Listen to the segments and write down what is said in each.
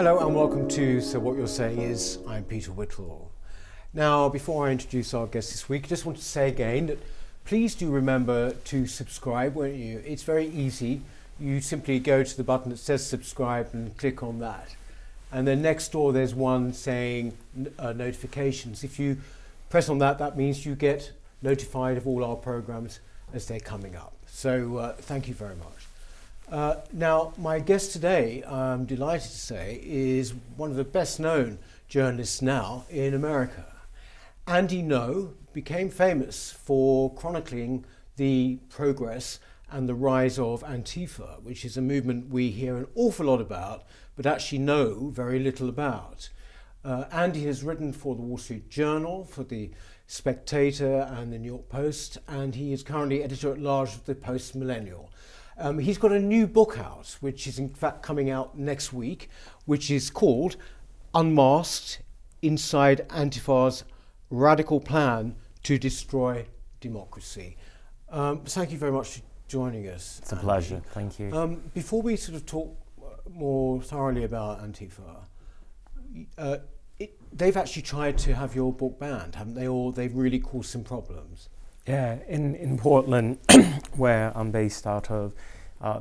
Hello and welcome to So What You're Saying Is. I'm Peter Whittle. Now, before I introduce our guest this week, I just want to say again that please do remember to subscribe, won't you? It's very easy. You simply go to the button that says subscribe and click on that. And then next door there's one saying notifications. If you press on that, that means you get notified of all our programs as they're coming up. So thank you very much. Now, my guest today, I'm delighted to say, is one of the best known journalists now in America. Andy Ngo became famous for chronicling the progress and the rise of Antifa, which is a movement we hear an awful lot about, but actually know very little about. Andy has written for the Wall Street Journal, for the Spectator and the New York Post, and he is currently editor-at-large of the Post Millennial. He's got a new book out, which is in fact coming out next week, which is called Unmasked, Inside Antifa's Radical Plan to Destroy Democracy. Thank you very much for joining us. It's a Andy. pleasure, thank you. Before we sort of talk more thoroughly about Antifa, they've actually tried to have your book banned, haven't they? Or they've really caused some problems. Yeah, in Portland, where I'm based out of,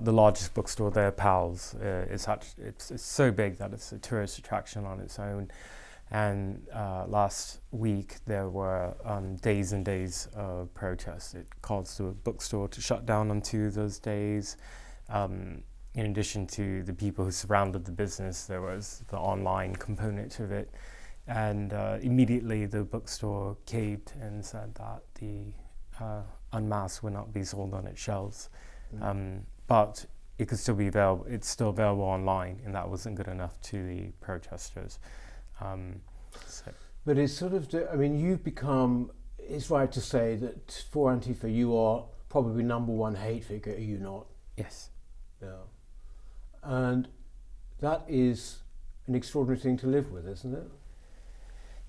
the largest bookstore there, Powell's, it's so big that it's a tourist attraction on its own. And last week there were days and days of protests. It caused the bookstore to shut down on 2 of those days. In addition to the people who surrounded the business, there was the online component of it. And immediately the bookstore caved and said that the Unmasked would not be sold on its shelves. But it could still be available. It's still available online, and that wasn't good enough to the protesters. But it's sort of, I mean, you've become, it's right to say that for Antifa you are probably number one hate figure, are you not? Yes. Yeah. And that is an extraordinary thing to live with, isn't it?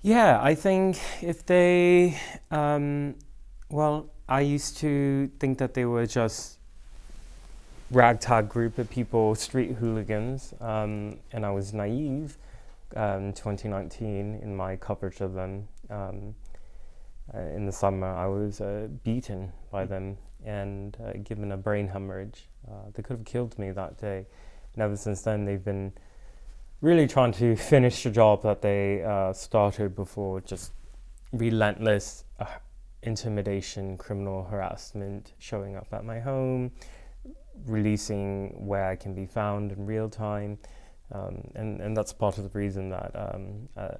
Yeah, I think if they, well, I used to think that they were just ragtag group of people, street hooligans, and I was naive in 2019 in my coverage of them. In the summer, I was beaten by them and given a brain hemorrhage. They could have killed me that day. And ever since then, they've been really trying to finish the job that they started before, just relentless intimidation, criminal harassment, showing up at my home, releasing where I can be found in real time. And that's part of the reason that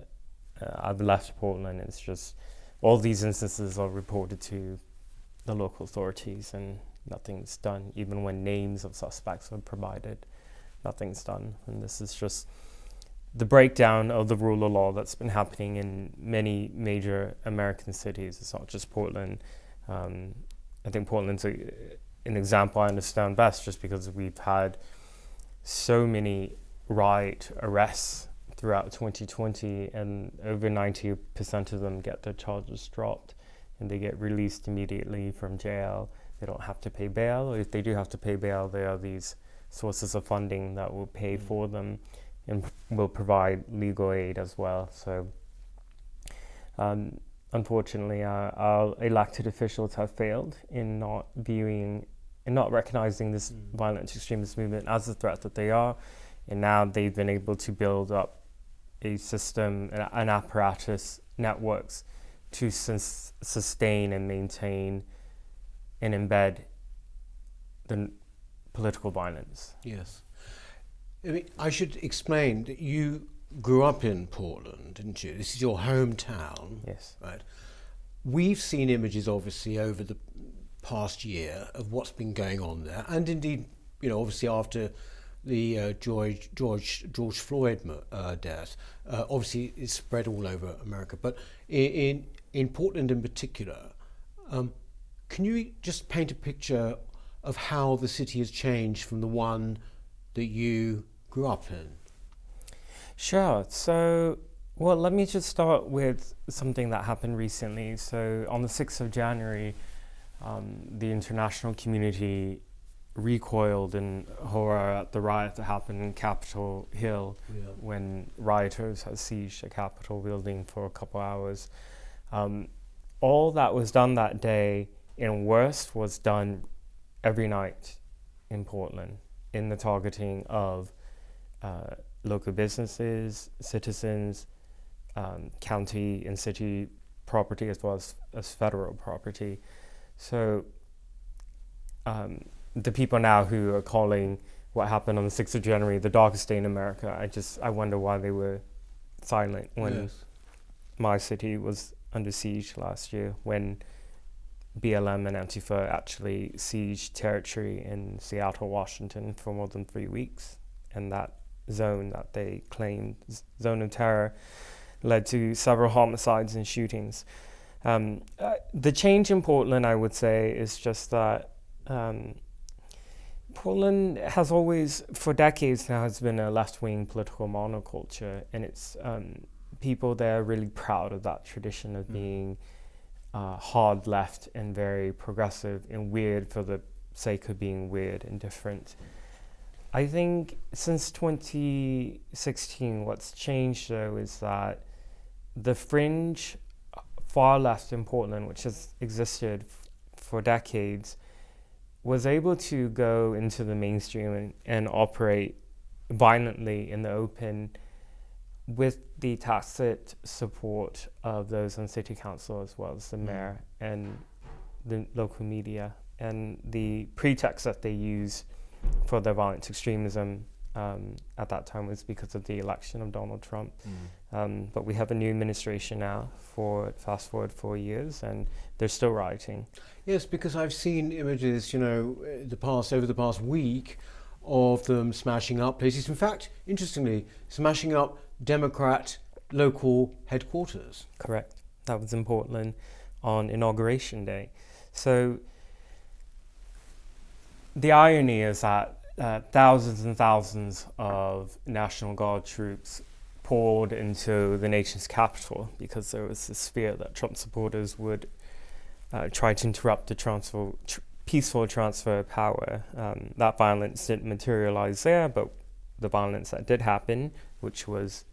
I've left Portland. It's just all these instances are reported to the local authorities and nothing's done. Even when names of suspects are provided, nothing's done. And this is just the breakdown of the rule of law that's been happening in many major American cities. It's not just Portland. I think Portland's an example I understand best just because we've had so many riot arrests throughout 2020 and over 90% of them get their charges dropped and they get released immediately from jail. They don't have to pay bail, or if they do have to pay bail, there are these sources of funding that will pay for them and will provide legal aid as well. So unfortunately, our elected officials have failed in not recognizing this violent extremist movement as the threat that they are. And now they've been able to build up a system, an apparatus, networks to sustain and maintain and embed the political violence. Yes. I mean, I should explain that you grew up in Portland, didn't you? This is your hometown. Yes. Right. We've seen images, obviously, over the past year of what's been going on there, and indeed, you know, obviously after the George Floyd death, obviously it's spread all over America. But in Portland in particular, can you just paint a picture of how the city has changed from the one that you grew up in? Sure. So, well, let me just start with something that happened recently. So on the 6th of January, the international community recoiled in horror at the riot that happened in Capitol Hill when rioters had sieged the Capitol building for a couple hours. All that was done that day, and worse, was done every night in Portland in the targeting of local businesses, citizens, county and city property, as well as federal property. So the people now who are calling what happened on the 6th of January the darkest day in America, I wonder why they were silent when my city was under siege last year, when BLM and Antifa actually sieged territory in Seattle, Washington for more than 3 weeks. And that zone that they claimed, zone of terror, led to several homicides and shootings. The change in Portland, I would say, is just that Portland has always, for decades now, has been a left-wing political monoculture, and it's people there are really proud of that tradition of being hard left and very progressive and weird for the sake of being weird and different. I think since 2016, what's changed though is that the fringe far left in Portland, which has existed for decades, was able to go into the mainstream and operate violently in the open with the tacit support of those on city council, as well as the mayor and the local media. And the pretext that they use for their violent extremism at that time was because of the election of Donald Trump. But we have a new administration now for fast forward 4 years, and they're still rioting. Yes, because I've seen images, over the past week of them smashing up places. In fact, interestingly, smashing up Democrat local headquarters. Correct. That was in Portland on Inauguration Day. So the irony is that thousands and thousands of National Guard troops poured into the nation's capital because there was this fear that Trump supporters would try to interrupt the peaceful transfer of power. That violence didn't materialize there, but the violence that did happen, which was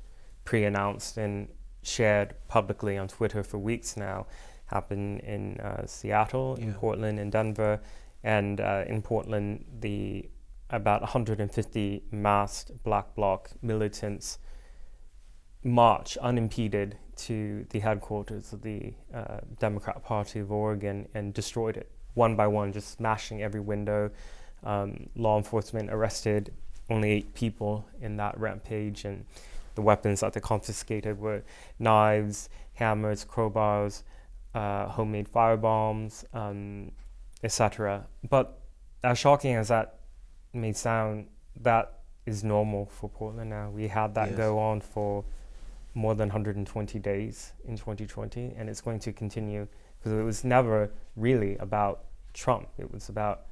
pre-announced and shared publicly on Twitter for weeks now, happened in Seattle, in Portland, in Denver, and in Portland, about 150 masked Black Bloc militants march unimpeded to the headquarters of the Democrat Party of Oregon and destroyed it one by one, just smashing every window. Law enforcement arrested only 8 people in that rampage, and the weapons that they confiscated were knives, hammers, crowbars, homemade firebombs, etc. But as shocking as that may sound, that is normal for Portland now. We had that go on for more than 120 days in 2020, and it's going to continue because it was never really about Trump. It was about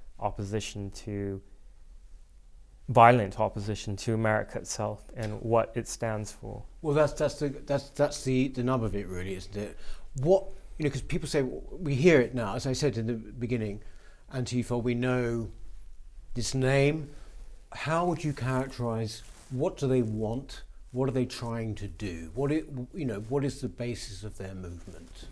violent opposition to America itself and what it stands for. Well, that's the nub of it, really, isn't it? What, because people say, we hear it now, as I said in the beginning, Antifa, we know this name. How would you characterize, what do they want? What are they trying to do? What is the basis of their movement?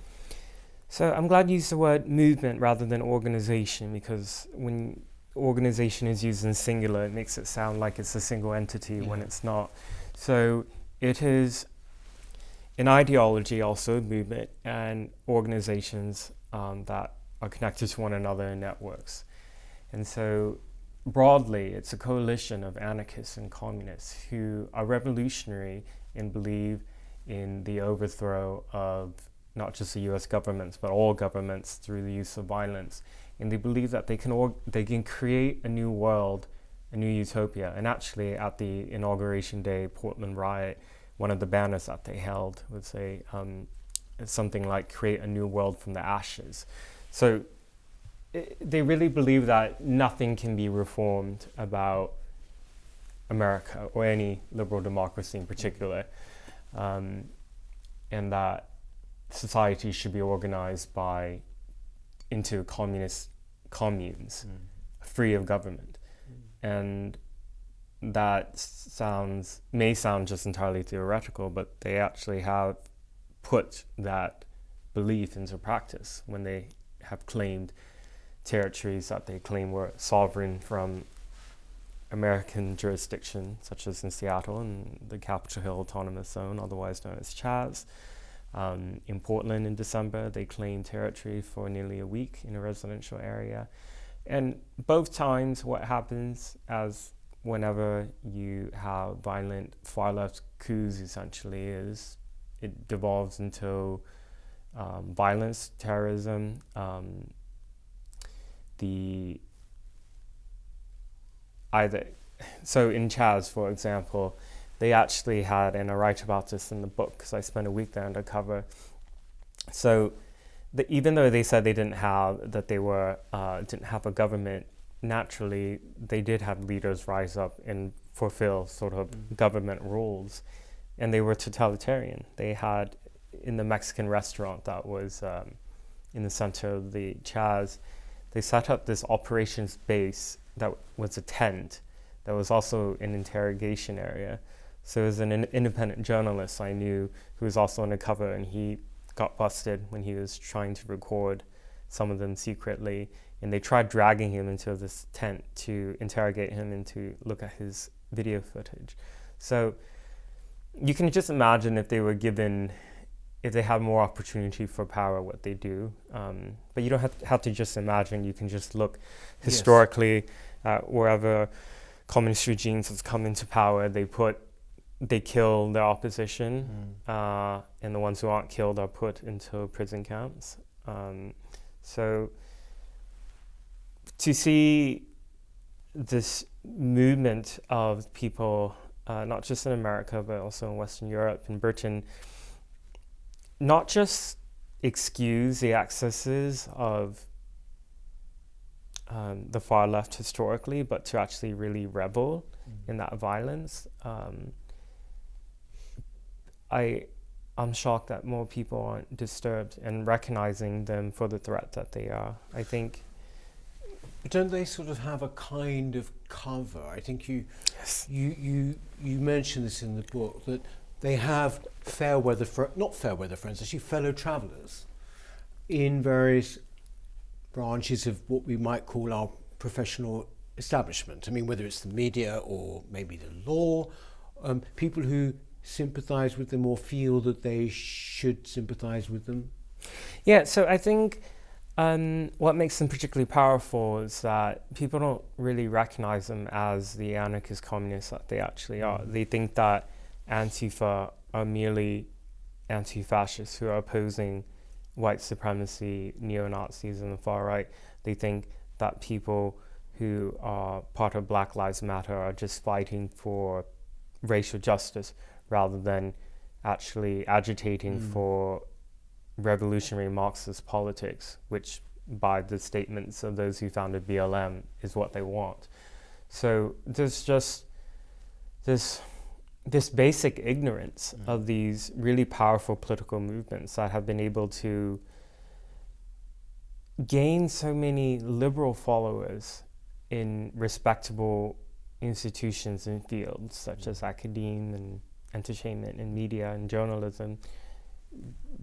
So I'm glad you used the word movement rather than organization, because when organization is used in singular, it makes it sound like it's a single entity when it's not. So it is an ideology, also movement, and organizations that are connected to one another in networks. And so broadly, it's a coalition of anarchists and communists who are revolutionary and believe in the overthrow of not just the US governments, but all governments through the use of violence. And they believe that they can create a new world, a new utopia. And actually, at the Inauguration Day Portland riot, one of the banners that they held would say something like "Create a new world from the ashes." So they really believe that nothing can be reformed about America or any liberal democracy in particular, and that society should be organized into communist communes, free of government. And that may sound just entirely theoretical, but they actually have put that belief into practice when they have claimed territories that they claim were sovereign from American jurisdiction, such as in Seattle and the Capitol Hill Autonomous Zone, otherwise known as Chaz. In Portland in December, they claimed territory for nearly a week in a residential area. And both times what happens as whenever you have violent far-left coups, essentially, is it devolves into violence, terrorism. So in Chaz, for example, they actually had, and I write about this in the book because I spent a week there undercover. So even though they said they didn't have a government, naturally they did have leaders rise up and fulfill sort of government roles, and they were totalitarian. They had, in the Mexican restaurant that was in the center of the Chaz, they set up this operations base that was a tent that was also an interrogation area. So it was an independent journalist I knew who was also undercover, and he got busted when he was trying to record some of them secretly, and they tried dragging him into this tent to interrogate him and to look at his video footage. So you can just imagine if they had more opportunity for power, what they do. But you don't have to just imagine. You can just look historically at wherever communist regimes has come into power. They kill their opposition, and the ones who aren't killed are put into prison camps. So to see this movement of people, not just in America, but also in Western Europe and Britain, not just excuse the excesses of the far left historically, but to actually really revel in that violence. I'm shocked that more people aren't disturbed and recognizing them for the threat that they are. I think. Don't they sort of have a kind of cover? I think you mentioned this in the book, that they have not fair weather friends, actually fellow travellers in various branches of what we might call our professional establishment. I mean, whether it's the media or maybe the law, people who sympathise with them or feel that they should sympathise with them. Yeah, so I think what makes them particularly powerful is that people don't really recognize them as the anarchist communists that they actually are. They think that Antifa are merely anti-fascists who are opposing white supremacy, neo-Nazis and the far right. They think that people who are part of Black Lives Matter are just fighting for racial justice rather than actually agitating for revolutionary Marxist politics, which by the statements of those who founded BLM is what they want. So there's just this basic ignorance of these really powerful political movements that have been able to gain so many liberal followers in respectable institutions and fields such as academia and entertainment and media and journalism,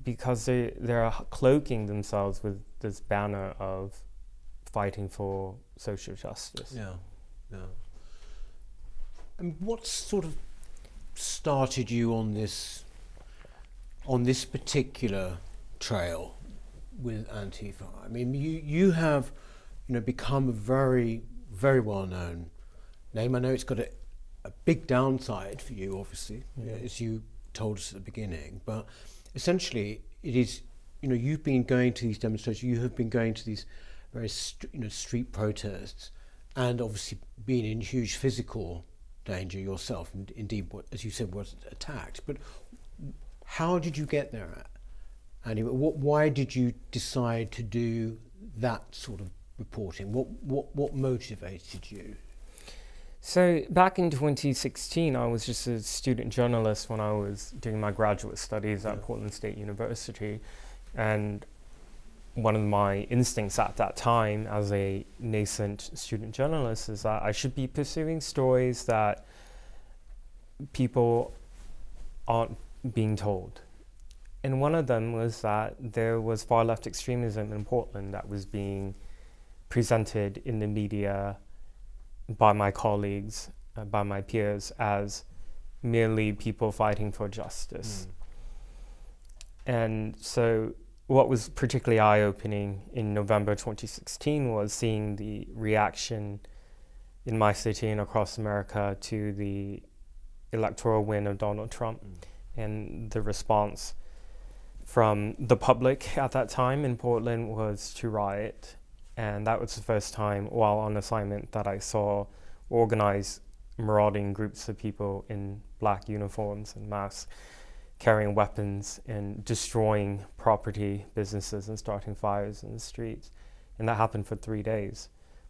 because they're cloaking themselves with this banner of fighting for social justice. Yeah. And what sort of started you on this particular trail with Antifa? I mean, you have, become a very, very well-known name. I know it's got a big downside for you, obviously, as you told us at the beginning. But essentially, it is, you've been going to these demonstrations. You have been going to these various, street protests, and obviously being in huge physical danger yourself, and indeed, as you said, was attacked. But how did you get there? Anyway, why did you decide to do that sort of reporting? What motivated you? So back in 2016, I was just a student journalist when I was doing my graduate studies at Portland State University, and one of my instincts at that time as a nascent student journalist is that I should be pursuing stories that people aren't being told. And one of them was that there was far left extremism in Portland that was being presented in the media by my colleagues, by my peers, as merely people fighting for justice. And so what was particularly eye-opening in November 2016 was seeing the reaction in my city and across America to the electoral win of Donald Trump, and the response from the public at that time in Portland was to riot. And that was the first time while on assignment that I saw organized marauding groups of people in black uniforms and masks carrying weapons and destroying property, businesses, and starting fires in the streets. And that happened for 3 days.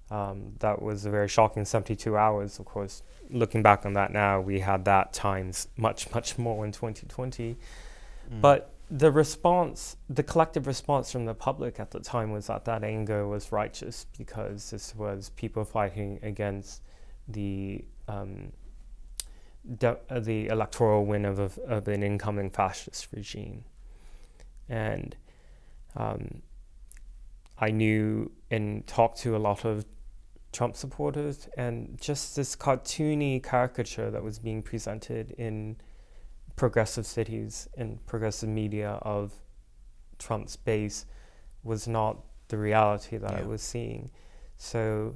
That was a very shocking 72 hours. Of course, looking back on that now, we had that times much, much more in 2020. But the response, the collective response from the public at the time was that anger was righteous because this was people fighting against the electoral win of an incoming fascist regime. And I knew and talked to a lot of Trump supporters, and just this cartoony caricature that was being presented in progressive cities and progressive media of Trump's base was not the reality that I was seeing. So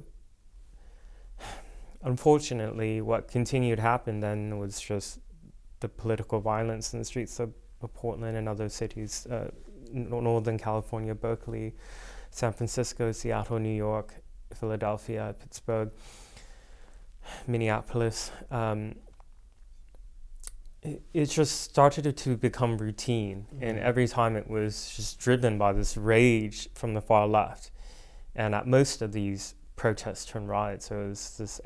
unfortunately, what continued to happen then was just the political violence in the streets of Portland and other cities, Northern California, Berkeley, San Francisco, Seattle, New York, Philadelphia, Pittsburgh, Minneapolis. It just started to become routine, and every time it was just driven by this rage from the far left. And at most of these protests turned riots, so it was this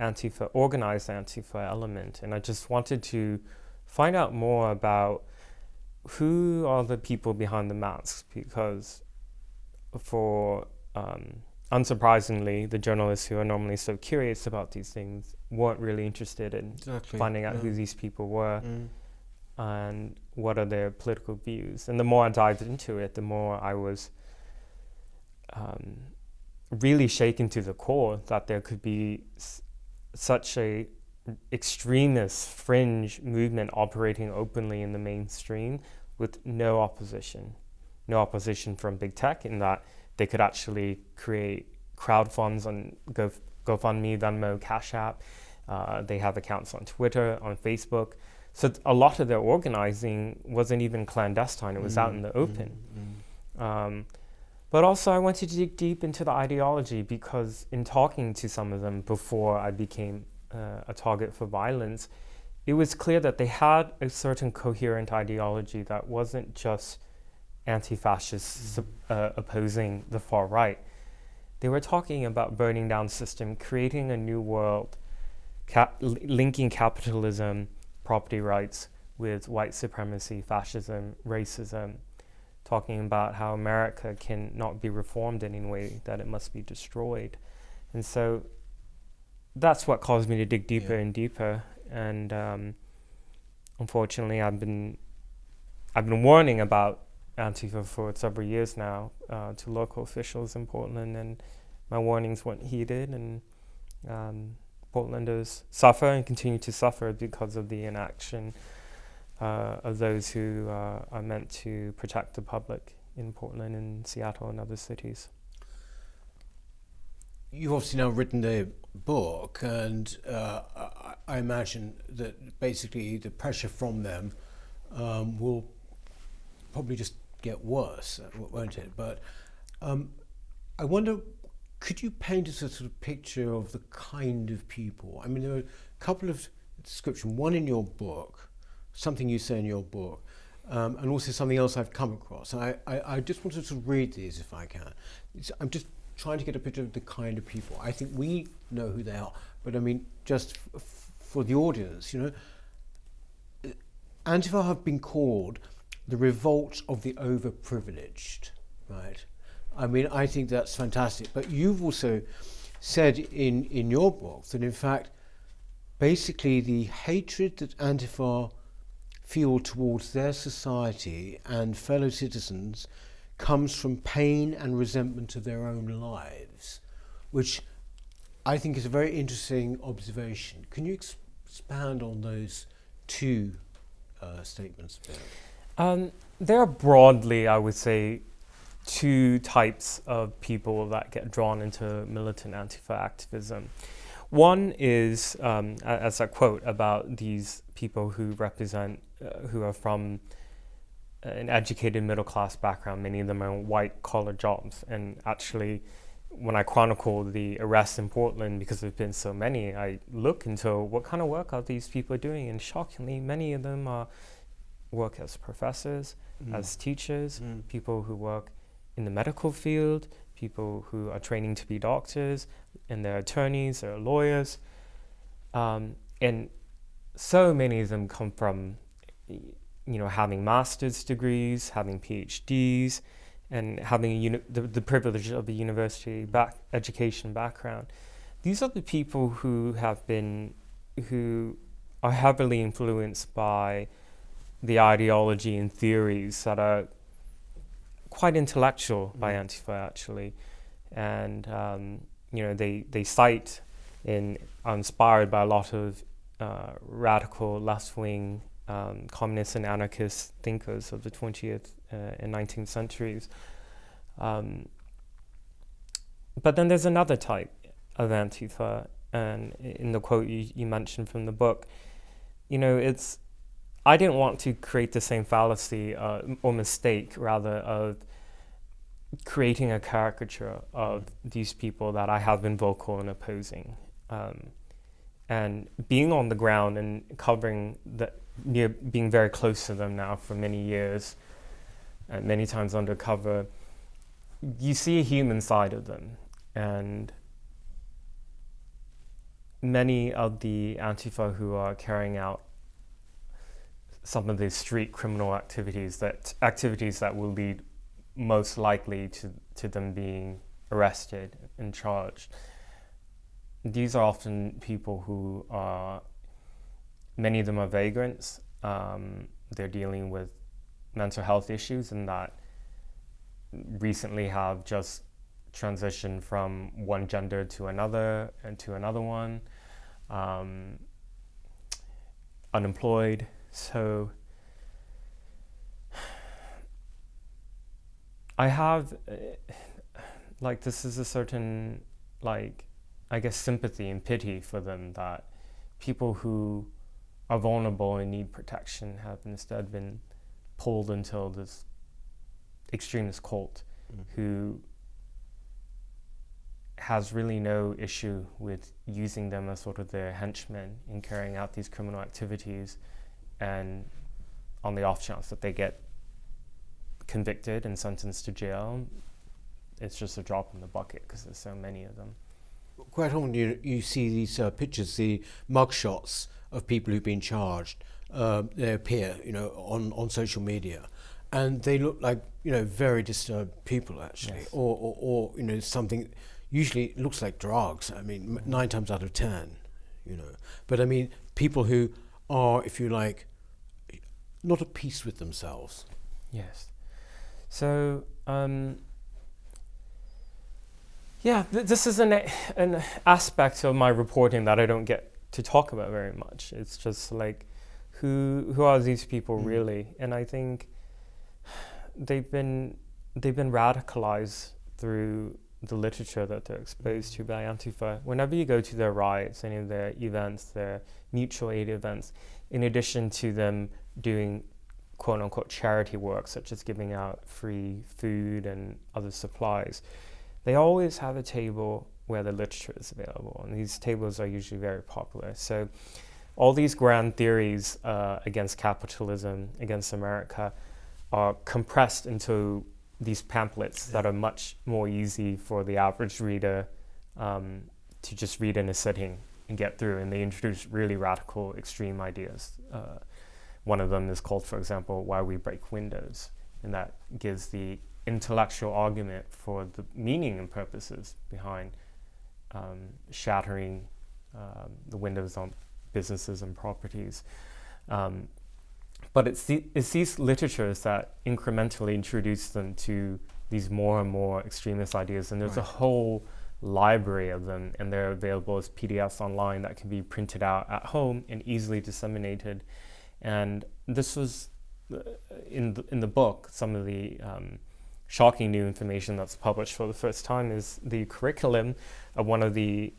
organized Antifa element. And I just wanted to find out more about who are the people behind the masks, because for unsurprisingly, the journalists who are normally so curious about these things weren't really interested in finding out who these people were and what are their political views. And the more I dived into it, the more I was really shaken to the core that there could be such a extremist fringe movement operating openly in the mainstream with no opposition from big tech, in that they could actually create crowd funds on GoFundMe, Venmo, Cash App. They have accounts on Twitter, on Facebook. So a lot of their organizing wasn't even clandestine. It was out in the open. But also I wanted to dig deep into the ideology, because in talking to some of them before I became a target for violence, it was clear that they had a certain coherent ideology that wasn't just anti-fascists opposing the far right. They were talking about burning down the system, creating a new world, linking capitalism, property rights with white supremacy, fascism, racism, talking about how America cannot be reformed in any way, that it must be destroyed. And so that's what caused me to dig deeper and deeper. And unfortunately, I've been warning about Antifa for several years now to local officials in Portland, and my warnings weren't heeded, and Portlanders suffer and continue to suffer because of the inaction of those who are meant to protect the public in Portland and Seattle and other cities. You've obviously now written a book, and I imagine that basically the pressure from them will probably just get worse, won't it? But I wonder, could you paint us a sort of picture of the kind of people? I mean, there are a couple of descriptions, one in your book, something you say in your book, and also something else I've come across. And I just want to sort of read these if I can. I'm just trying to get a picture of the kind of people. I think we know who they are, but I mean, just for the audience, you know, Antifa have been called the revolt of the overprivileged, right? I mean, I think that's fantastic. But you've also said in your book that, in fact, basically the hatred that Antifa feel towards their society and fellow citizens comes from pain and resentment of their own lives, which I think is a very interesting observation. Can you expand on those two statements there? There are broadly, I would say, two types of people that get drawn into militant Antifa activism. One is, as I quote, about these people who represent, who are from an educated middle-class background. Many of them are white-collar jobs. And actually, when I chronicle the arrests in Portland, because there have been so many, I look into what kind of work are these people doing. And shockingly, many of them work as professors, as teachers, people who work in the medical field, people who are training to be doctors, and they're attorneys, they're lawyers. And so many of them come from, having master's degrees, having PhDs, and having the privilege of a university education background. These are the people who are heavily influenced by the ideology and theories that are quite intellectual by Antifa, actually. And, they cite and are inspired by a lot of radical left-wing communist and anarchist thinkers of the 20th and 19th centuries. But then there's another type of Antifa, and in the quote you mentioned from the book, I didn't want to create the same fallacy or mistake, rather, of creating a caricature of these people that I have been vocal in opposing. And being on the ground and covering being very close to them now for many years, and many times undercover, you see a human side of them. And many of the Antifa who are carrying out some of these street criminal activities that will lead most likely to them being arrested and charged. These are often people who many of them are vagrants. They're dealing with mental health issues and that recently have just transitioned from one gender to another and to another one, unemployed. So I have, this is a certain, sympathy and pity for them, that people who are vulnerable and need protection have instead been pulled into this extremist cult who has really no issue with using them as sort of their henchmen in carrying out these criminal activities, and on the off chance that they get convicted and sentenced to jail, it's just a drop in the bucket because there's so many of them. Quite often you see these pictures, the mugshots of people who've been charged. They appear, on social media, and they look like, very disturbed people, actually, yes. or something. Usually it looks like drugs. I mean, 9 times out of 10, But I mean, people who are, if you like, not at peace with themselves. Yes. So, this is an aspect of my reporting that I don't get to talk about very much. It's just like, who are these people really? And I think they've been radicalized through the literature that they're exposed to by Antifa. Whenever you go to their riots, any of their events, their mutual aid events, in addition to them doing quote-unquote charity work, such as giving out free food and other supplies, they always have a table where the literature is available, and these tables are usually very popular. So all these grand theories against capitalism, against America, are compressed into these pamphlets that are much more easy for the average reader to just read in a sitting and get through, and they introduce really radical, extreme ideas. One of them is called, for example, Why We Break Windows, and that gives the intellectual argument for the meaning and purposes behind shattering the windows on businesses and properties. But it's these literatures that incrementally introduce them to these more and more extremist ideas, and there's a whole library of them, and they're available as PDFs online that can be printed out at home and easily disseminated. And this was in the book. Some of the shocking new information that's published for the first time is the curriculum of one of the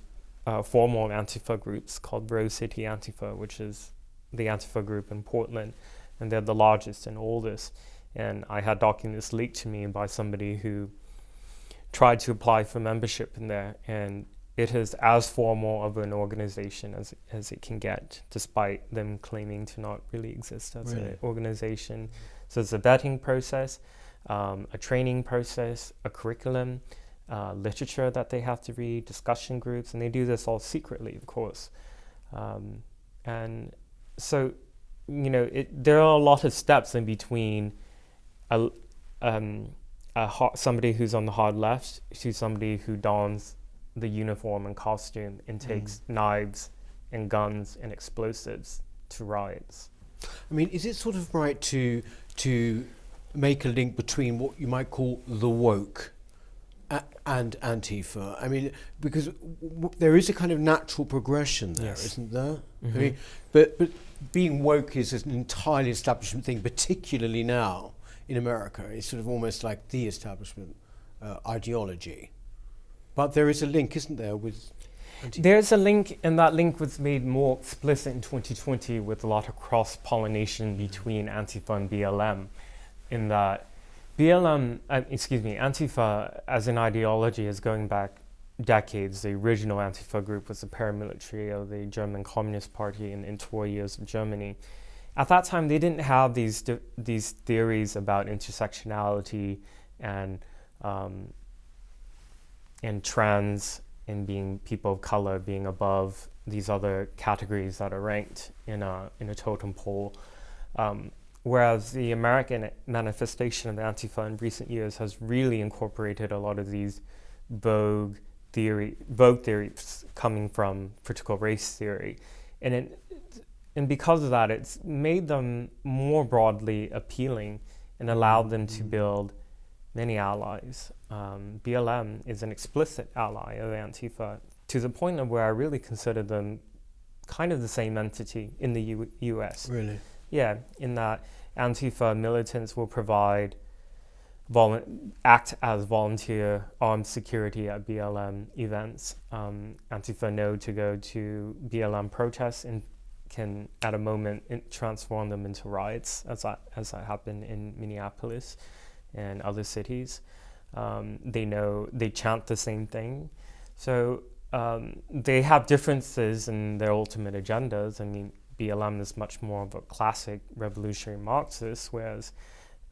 formal Antifa groups called Rose City Antifa, which is the Antifa group in Portland, and they're the largest and oldest. And I had documents leaked to me by somebody who tried to apply for membership in there, and it is as formal of an organization as it can get, despite them claiming to not really exist as an organization. So it's a vetting process, a training process, a curriculum, literature that they have to read, discussion groups, and they do this all secretly, of course. And so, there are a lot of steps in between somebody who's on the hard left to somebody who dons the uniform and costume and takes knives and guns and explosives to riots. I mean, is it sort of right to make a link between what you might call the woke and Antifa? I mean, because there is a kind of natural progression there, isn't there? I mean, but being woke is an entirely establishment thing, particularly now in America. It's sort of almost like the establishment ideology. But there is a link, isn't there, with Antifa? There's a link, and that link was made more explicit in 2020 with a lot of cross-pollination between Antifa and BLM, in that Antifa as an ideology is going back decades. The original Antifa group was the paramilitary of the German Communist Party in tour years of Germany. At that time, they didn't have these theories about intersectionality and trans and being people of color being above these other categories that are ranked in a totem pole. Whereas the American manifestation of Antifa in recent years has really incorporated a lot of these vogue theories coming from critical race theory. And because of that, it's made them more broadly appealing and allowed them to build many allies. BLM is an explicit ally of Antifa, to the point of where I really consider them kind of the same entity in the US. Really? Yeah, in that Antifa militants will act as volunteer armed security at BLM events. Antifa know to go to BLM protests and can, at a moment, transform them into riots, as that happened in Minneapolis and other cities. They chant the same thing. So they have differences in their ultimate agendas. I mean, BLM is much more of a classic revolutionary Marxist, whereas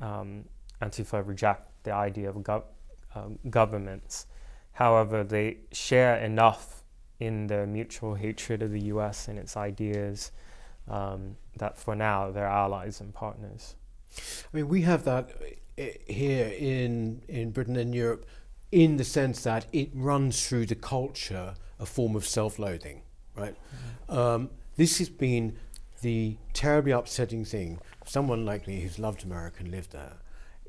Antifa reject the idea of governments. However, they share enough in their mutual hatred of the US and its ideas that for now they're allies and partners. I mean, we have that here in Britain and Europe, in the sense that it runs through the culture a form of self-loathing, right? This has been the terribly upsetting thing, someone like me who's loved America and lived there,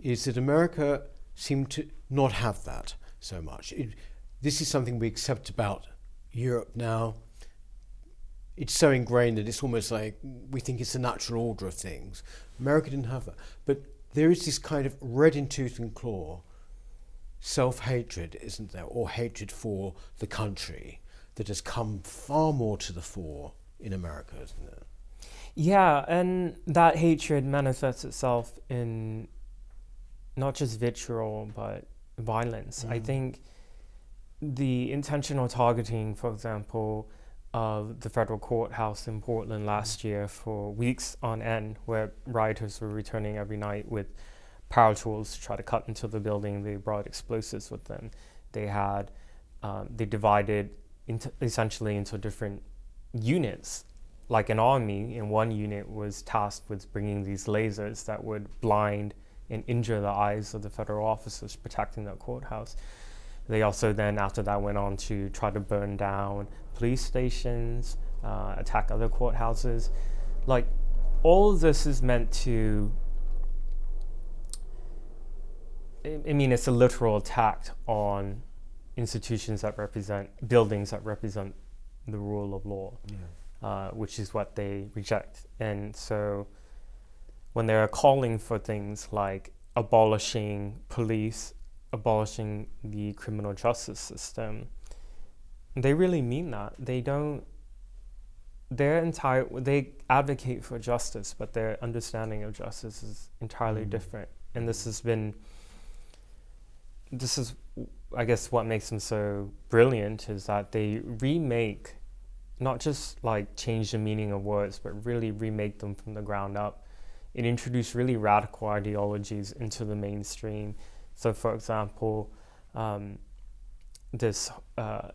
is that America seemed to not have that so much. This is something we accept about Europe now. It's so ingrained that it's almost like we think it's the natural order of things. America didn't have that. But there is this kind of red in tooth and claw self-hatred, isn't there, or hatred for the country that has come far more to the fore in America, isn't it? Yeah, and that hatred manifests itself in not just vitriol, but violence. I think the intentional targeting, for example, of the federal courthouse in Portland last year for weeks on end, where rioters were returning every night with power tools to try to cut into the building. They brought explosives with them. They divided essentially into different units. Like an army, and one unit was tasked with bringing these lasers that would blind and injure the eyes of the federal officers protecting the courthouse. They also then, after that, went on to try to burn down police stations, attack other courthouses. Like, all of this is meant to, I mean, it's a literal attack on institutions that represent, buildings that represent the rule of law, which is what they reject. And so when they're calling for things like abolishing police, abolishing the criminal justice system, they really mean that. They advocate for justice, but their understanding of justice is entirely different. And this is, I guess, what makes them so brilliant, is that they remake, not just like change the meaning of words, but really remake them from the ground up. It introduced really radical ideologies into the mainstream. So, for example,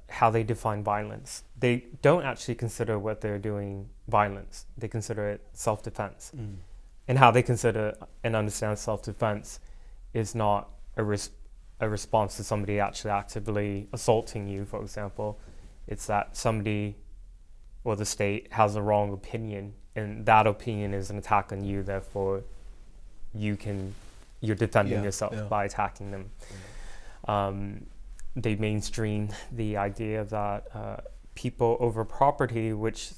how they define violence. They don't actually consider what they're doing violence. They consider it self-defense. And how they consider and understand self-defense is not a response to somebody actually actively assaulting you, for example. It's that somebody or the state has a wrong opinion, and that opinion is an attack on you, therefore you're defending yourself by attacking them. They mainstream the idea that people over property, which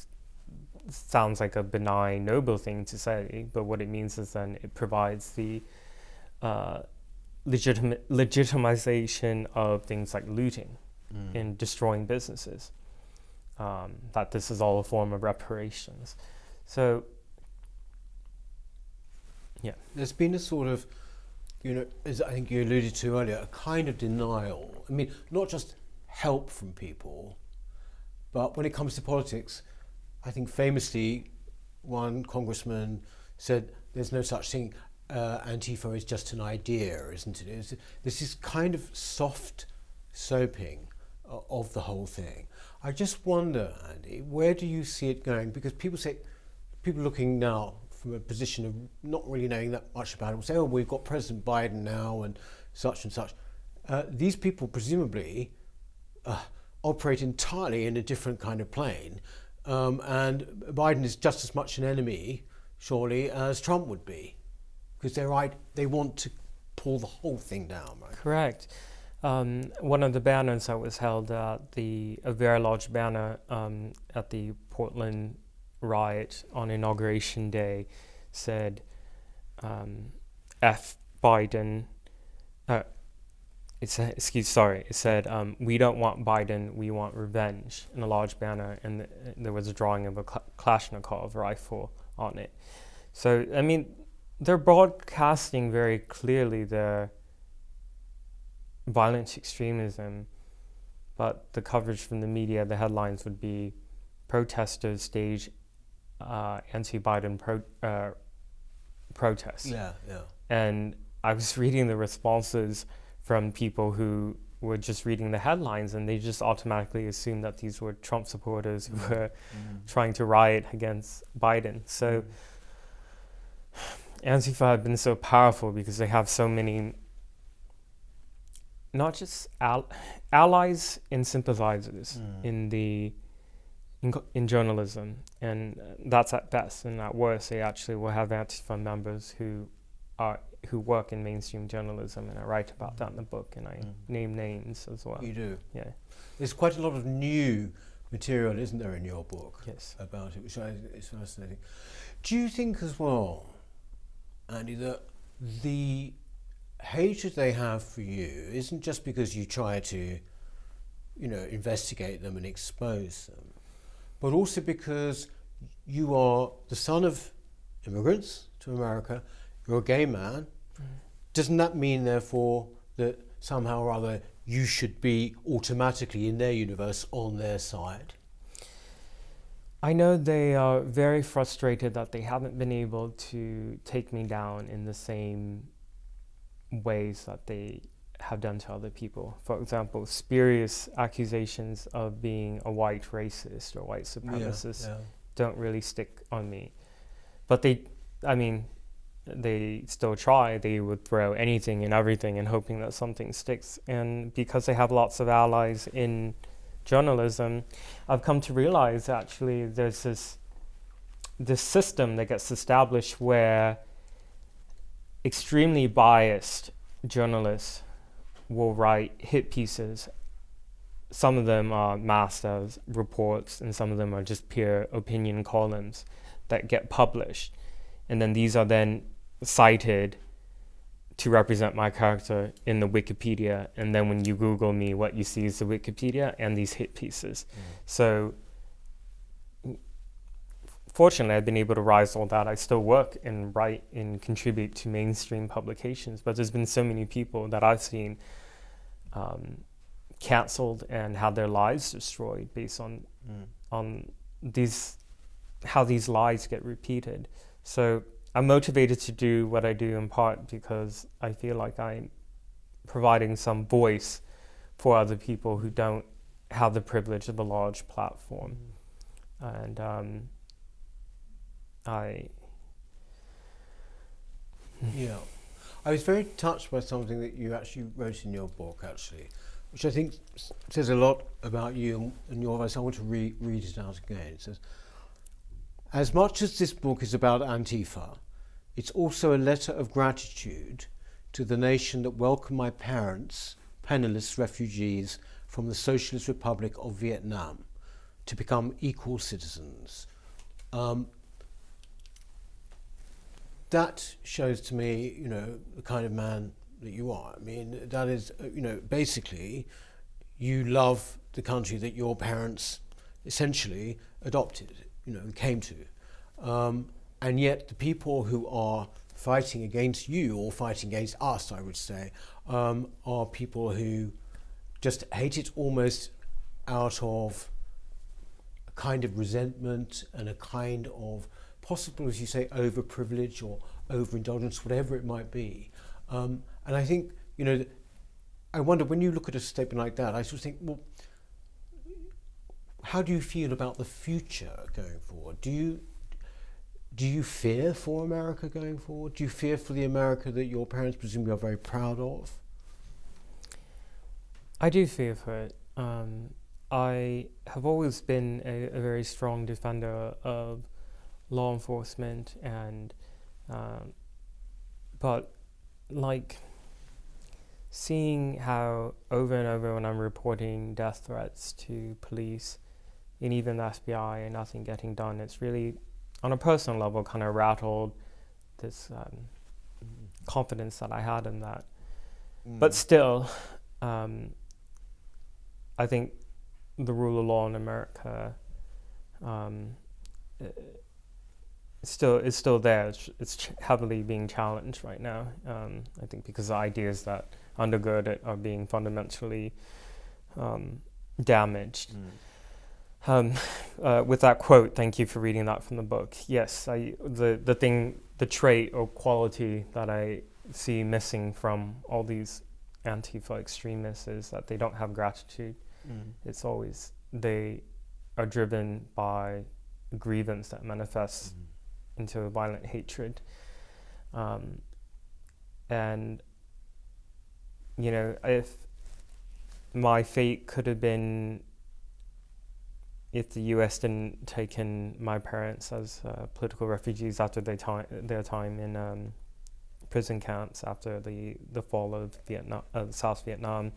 sounds like a benign, noble thing to say, but what it means is then it provides the legitimization of things like looting and destroying businesses. That this is all a form of reparations. So, yeah. There's been a sort of, as I think you alluded to earlier, a kind of denial. I mean, not just help from people, but when it comes to politics, I think famously one congressman said there's no such thing, Antifa is just an idea, isn't it? This is kind of soft soaping of the whole thing. I just wonder, Andy, where do you see it going? Because people looking now from a position of not really knowing that much about it will say, oh, we've got President Biden now and such and such. These people presumably operate entirely in a different kind of plane, and Biden is just as much an enemy, surely, as Trump would be, because they want to pull the whole thing down, right? Correct. One of the banners that was held at a very large banner at the Portland riot on Inauguration Day said, F Biden, it said, we don't want Biden, we want revenge, in a large banner, and there was a drawing of a Kalashnikov rifle on it. So, I mean, they're broadcasting very clearly their violent extremism, but the coverage from the media, the headlines would be protesters stage anti-Biden protests. Yeah. And I was reading the responses from people who were just reading the headlines, and they just automatically assumed that these were Trump supporters who were trying to riot against Biden. So Antifa have been so powerful because they have so many, not just allies and sympathizers in journalism, and that's at best. And at worst, they actually will have Antifa members who work in mainstream journalism, and I write about that in the book, and I name names as well. You do? Yeah. There's quite a lot of new material, isn't there, in your book? Yes. About it, which is fascinating. Do you think as well, Andy, that the hatred they have for you isn't just because you try to, investigate them and expose them, but also because you are the son of immigrants to America, you're a gay man? Doesn't that mean, therefore, that somehow or other you should be automatically, in their universe, on their side? I know they are very frustrated that they haven't been able to take me down in the same ways that they have done to other people. For example, spurious accusations of being a white racist or white supremacist don't really stick on me. But they still try. They would throw anything and everything and hoping that something sticks. And because they have lots of allies in journalism, I've come to realize actually there's this system that gets established where extremely biased journalists will write hit pieces. Some of them are masked as reports, and some of them are just pure opinion columns that get published. And then these are then cited to represent my character in the Wikipedia. And then when you Google me, what you see is the Wikipedia and these hit pieces. So fortunately, I've been able to rise all that. I still work and write and contribute to mainstream publications, but there's been so many people that I've seen canceled and had their lives destroyed based on these, how these lies get repeated. So I'm motivated to do what I do in part because I feel like I'm providing some voice for other people who don't have the privilege of a large platform. And I was very touched by something that you actually wrote in your book, actually, which I think says a lot about you and your voice. I want to read it out again. It says, "As much as this book is about Antifa, it's also a letter of gratitude to the nation that welcomed my parents, penniless refugees from the Socialist Republic of Vietnam, to become equal citizens." That shows to me, the kind of man that you are. I mean, that is, basically, you love the country that your parents essentially adopted, and came to. And yet the people who are fighting against you, or fighting against us, I would say, are people who just hate it almost out of a kind of resentment and a kind of possible, as you say, overprivilege or overindulgence, whatever it might be. And I think, I wonder, when you look at a statement like that, I sort of think, well, how do you feel about the future going forward? Do you fear for America going forward? Do you fear for the America that your parents presumably are very proud of? I do fear for it. I have always been a very strong defender of law enforcement, and but like seeing how over and over when I'm reporting death threats to police and even the FBI and nothing getting done, it's really on a personal level kind of rattled this confidence that I had in that. But still, I think the rule of law in America is still there. It's heavily being challenged right now. I think because the ideas that undergird it are being fundamentally damaged. With that quote, thank you for reading that from the book. Yes, the trait or quality that I see missing from all these Antifa extremists is that they don't have gratitude. It's always, they are driven by grievance that manifests into a violent hatred. And, if my fate could have been, if the US didn't take in my parents as political refugees after their time in prison camps after the fall of Vietnam, South Vietnam,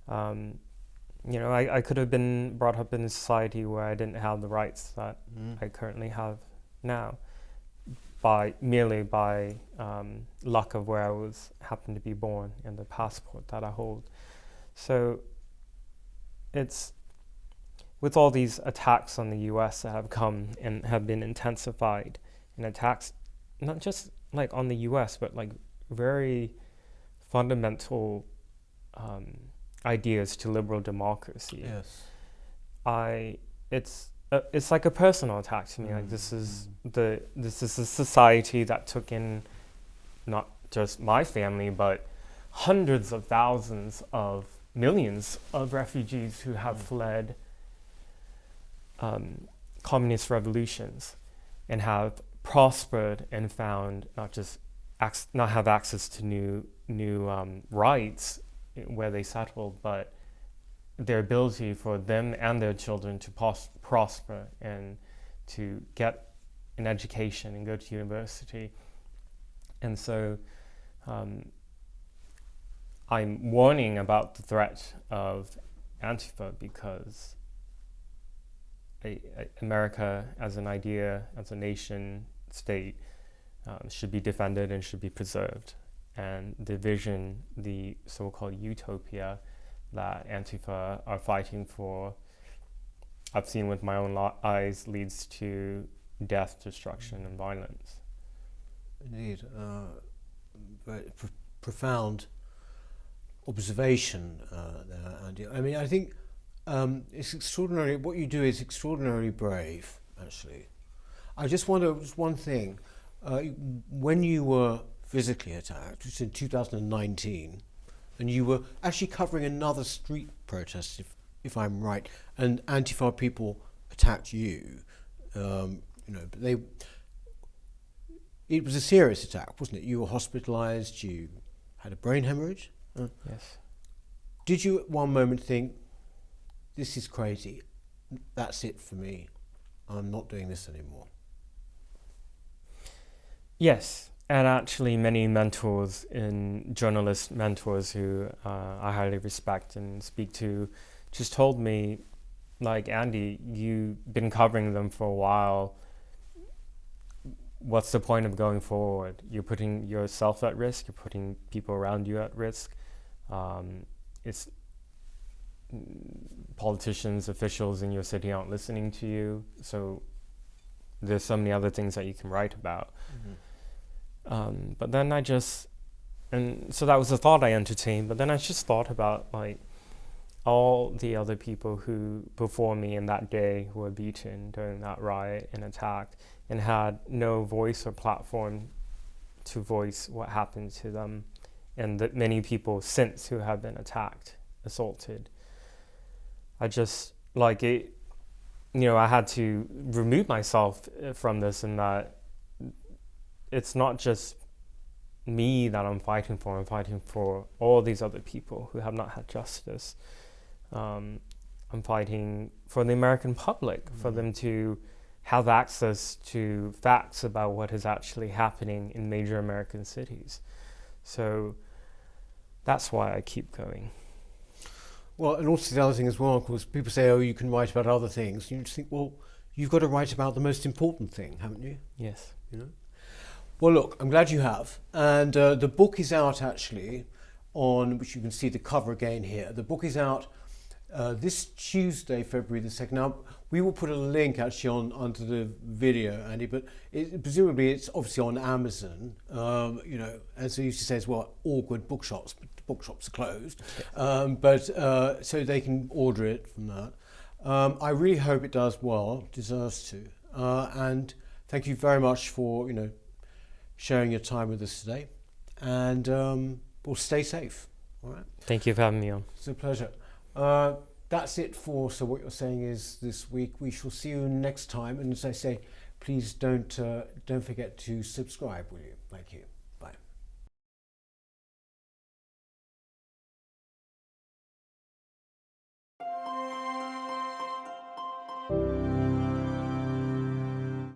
I could have been brought up in a society where I didn't have the rights that I currently have now, merely by luck of where I happened to be born and the passport that I hold. So it's, with all these attacks on the US that have come and have been intensified, and attacks not just like on the US, but like very fundamental ideas to liberal democracy. Yes. It's like a personal attack to me. Like this is a society that took in not just my family, but hundreds of thousands of millions of refugees who have fled communist revolutions and have prospered and found not have access to new rights where they settled, but their ability for them and their children to prosper and to get an education and go to university. And so I'm warning about the threat of Antifa because America as an idea, as a nation state, should be defended and should be preserved. And the vision, the so-called utopia that Antifa are fighting for, I've seen with my own eyes, leads to death, destruction, and violence. Indeed. Very profound observation there, Andy. I mean, I think it's extraordinary. What you do is extraordinarily brave, actually. I just wonder, just one thing. When you were physically attacked, which was in 2019, and you were actually covering another street protest, if I'm right, and Antifa people attacked you, but it was a serious attack, wasn't it? You were hospitalized, you had a brain hemorrhage. Yes. Did you at one moment think, this is crazy, that's it for me, I'm not doing this anymore? Yes, and actually many journalist mentors who I highly respect and speak to, just told me, like, Andy, you've been covering them for a while. What's the point of going forward? You're putting yourself at risk, you're putting people around you at risk. It's politicians, officials in your city aren't listening to you, so there's so many other things that you can write about. Mm-hmm. But then so that was a thought I entertained, but then I just thought about, like, all the other people who before me in that day who were beaten during that riot and attack and had no voice or platform to voice what happened to them, and that many people since who have been attacked, assaulted. I just, like, it, I had to remove myself from this, and that it's not just me that I'm fighting for all these other people who have not had justice. I'm fighting for the American public, for them to have access to facts about what is actually happening in major American cities. So that's why I keep going. Well, and also the other thing as well, of course, people say, oh, you can write about other things. You just think, well, you've got to write about the most important thing, haven't you? Yes. Well, look, I'm glad you have. And the book is out, actually, on which you can see the cover again here. The book is out this Tuesday, February the 2nd. Now, we will put a link actually onto the video, Andy, but presumably it's obviously on Amazon, as they used to say as well, all good bookshops, but the bookshops are closed, so they can order it from that. I really hope it does well, deserves to, and thank you very much for, sharing your time with us today, and we'll stay safe, all right? Thank you for having me on. It's a pleasure. That's it for So What You're Saying Is this week. We shall see you next time. And as I say, please don't forget to subscribe, will you? Thank you.